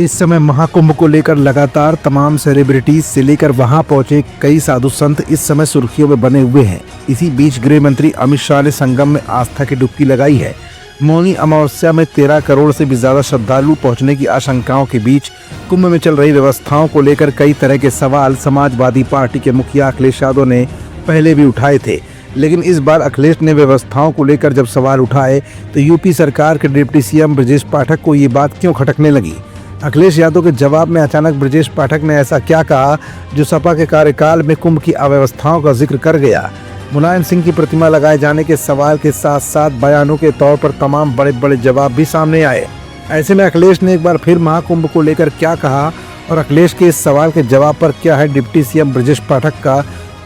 इस समय महाकुंभ को लेकर लगातार तमाम सेलिब्रिटीज से लेकर वहां पहुंचे कई साधु संत इस समय सुर्खियों में बने हुए हैं। इसी बीच गृह मंत्री अमित शाह ने संगम में आस्था की डुबकी लगाई है। मौनी अमावस्या में 13 करोड़ से भी ज्यादा श्रद्धालु पहुंचने की आशंकाओं के बीच कुंभ में चल रही व्यवस्थाओं को लेकर कई तरह के सवाल समाजवादी पार्टी के मुखिया अखिलेश यादव ने पहले भी उठाए थे, लेकिन इस बार अखिलेश ने व्यवस्थाओं को लेकर जब सवाल उठाए तो यूपी सरकार के डिप्टी सीएम ब्रजेश पाठक को ये बात क्यों खटकने लगी। अखिलेश यादव के जवाब में अचानक ब्रजेश पाठक ने ऐसा क्या कहा जो सपा के कार्यकाल में कुंभ की अव्यवस्थाओं का जिक्र कर गया। मुलायम सिंह की प्रतिमा लगाए जाने के सवाल के साथ साथ बयानों के तौर पर तमाम बड़े बड़े जवाब भी सामने आए। ऐसे में अखिलेश ने एक बार फिर महाकुंभ को लेकर क्या कहा और अखिलेश के इस सवाल के जवाब पर क्या है डिप्टी सीएम ब्रजेश पाठक का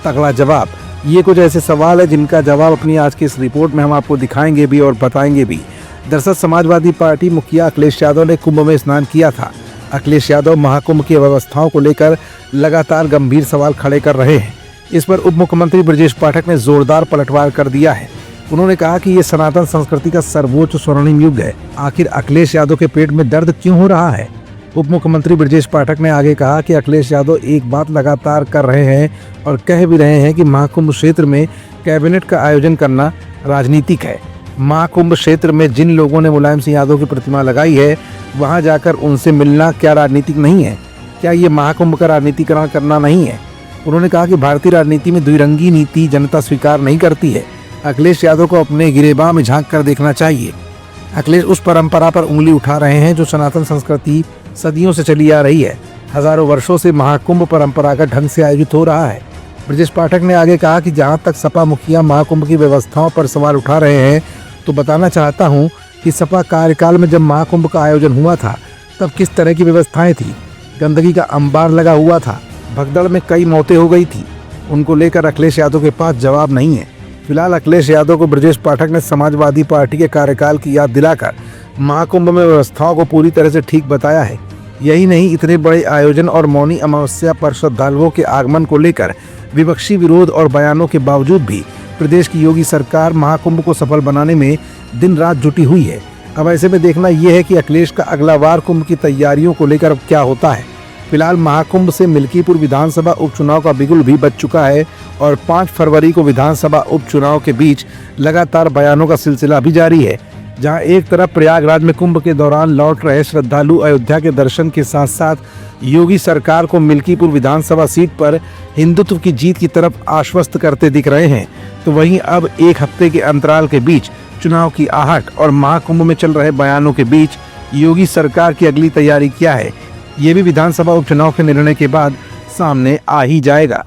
तगड़ा जवाब। ये कुछ ऐसे सवाल है जिनका जवाब अपनी आज की इस रिपोर्ट में हम आपको दिखाएंगे भी और बताएंगे भी। दरअसल समाजवादी पार्टी मुखिया अखिलेश यादव ने कुंभ में स्नान किया था। अखिलेश यादव महाकुंभ की व्यवस्थाओं को लेकर लगातार गंभीर सवाल खड़े कर रहे हैं। इस पर उप मुख्यमंत्री ब्रजेश पाठक ने जोरदार पलटवार कर दिया है। उन्होंने कहा कि ये सनातन संस्कृति का सर्वोच्च स्वर्णिम युग है। आखिर अखिलेश यादव के पेट में दर्द क्यों हो रहा है। उप मुख्यमंत्री ब्रजेश पाठक ने आगे कहा कि अखिलेश यादव एक बात लगातार कर रहे हैं और कह भी रहे हैं कि महाकुंभ क्षेत्र में कैबिनेट का आयोजन करना राजनीतिक है। महाकुंभ क्षेत्र में जिन लोगों ने मुलायम सिंह यादव की प्रतिमा लगाई है वहां जाकर उनसे मिलना क्या राजनीतिक नहीं है? क्या ये महाकुंभ का राजनीतिकरण करना नहीं है? उन्होंने कहा कि भारतीय राजनीति में द्विरंगी नीति जनता स्वीकार नहीं करती है। अखिलेश यादव को अपने गिरेबान में झांक कर देखना चाहिए। अखिलेश उस परंपरा पर उंगली उठा रहे हैं जो सनातन संस्कृति सदियों से चली आ रही है। हजारों वर्षों से महाकुंभ परंपरागत ढंग से आयोजित हो रहा है। ब्रजेश पाठक ने आगे कहा कि जहां तक सपा मुखिया महाकुंभ की व्यवस्थाओं पर सवाल उठा रहे हैं तो बताना चाहता हूं कि सपा कार्यकाल में जब महाकुंभ का आयोजन हुआ था तब किस तरह की व्यवस्थाएं थी। गंदगी का अंबार लगा हुआ था, भगदड़ में कई मौतें हो गई थी। उनको लेकर अखिलेश यादव के पास जवाब नहीं है। फिलहाल अखिलेश यादव को ब्रजेश पाठक ने समाजवादी पार्टी के कार्यकाल की याद दिलाकर महाकुंभ में व्यवस्थाओं को पूरी तरह से ठीक बताया है। यही नहीं, इतने बड़े आयोजन और मौनी अमावस्या पर श्रद्धालुओं के आगमन को लेकर विपक्षी विरोध और बयानों के बावजूद भी प्रदेश की योगी सरकार महाकुंभ को सफल बनाने में दिन रात जुटी हुई है। अब ऐसे में देखना यह है कि अखिलेश का अगला वार कुंभ की तैयारियों को लेकर अब क्या होता है। फिलहाल महाकुंभ से मिल्कीपुर विधानसभा उपचुनाव का बिगुल भी बज चुका है और 5 फरवरी को विधानसभा उपचुनाव के बीच लगातार बयानों का सिलसिला भी जारी है। जहां एक तरफ प्रयागराज में कुंभ के दौरान लौट रहे श्रद्धालु अयोध्या के दर्शन के साथ साथ योगी सरकार को मिल्कीपुर विधानसभा सीट पर हिंदुत्व की जीत की तरफ आश्वस्त करते दिख रहे हैं, तो वहीं अब एक हफ्ते के अंतराल के बीच चुनाव की आहट और महाकुंभ में चल रहे बयानों के बीच योगी सरकार की अगली तैयारी क्या है, ये भी विधानसभा उपचुनाव के निर्णय के बाद सामने आ ही जाएगा।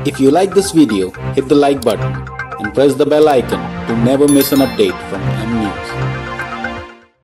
If you like this video, hit the like button and press the bell icon to never miss an update from M News.